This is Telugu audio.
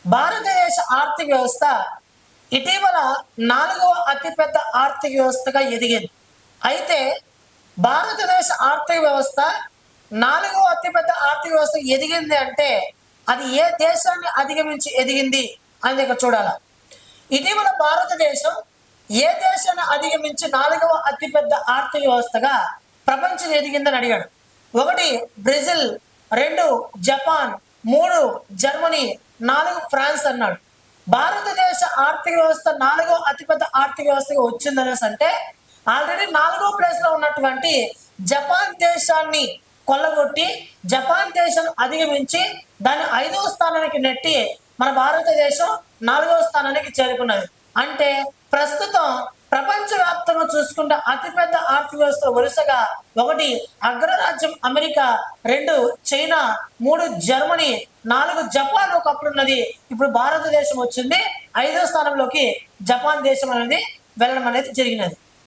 భారతదేశ ఆర్థిక వ్యవస్థ ఇటీవల 4వ అతిపెద్ద ఆర్థిక వ్యవస్థగా ఎదిగింది. అయితే భారతదేశ ఆర్థిక వ్యవస్థ 4వ అతిపెద్ద ఆర్థిక వ్యవస్థ ఎదిగింది అంటే అది ఏ దేశాన్ని అధిగమించి ఎదిగింది అనేది ఇక్కడ చూడాలి. ఇటీవల భారతదేశం ఏ దేశాన్ని అధిగమించి 4వ అతిపెద్ద ఆర్థిక వ్యవస్థగా ప్రపంచం ఎదిగిందని అడిగాడు. 1 బ్రెజిల్, 2 జపాన్, 3 జర్మనీ, 4 ఫ్రాన్స్ అన్నాడు. భారతదేశ ఆర్థిక వ్యవస్థ 4వ అతిపెద్ద ఆర్థిక వ్యవస్థగా వచ్చిందనేసి అంటే ఆల్రెడీ 4వ ప్లేస్ లో ఉన్నటువంటి జపాన్ దేశాన్ని కొల్లగొట్టి జపాన్ దేశం అధిగమించి దాన్ని 5వ స్థానానికి నెట్టి మన భారతదేశం 4వ స్థానానికి చేరుకున్నది. అంటే ప్రస్తుతం ప్రపంచవ్యాప్తంగా చూసుకుంటే అతిపెద్ద ఆర్థిక వ్యవస్థ వరుసగా 1 అగ్రరాజ్యం అమెరికా, 2 చైనా, 3 జర్మనీ, 4 జపాన్ ఒకప్పుడు ఉన్నది. ఇప్పుడు భారతదేశం వచ్చింది 5వ స్థానంలోకి జపాన్ దేశం అనేది వెళ్ళడం అనేది జరిగినది.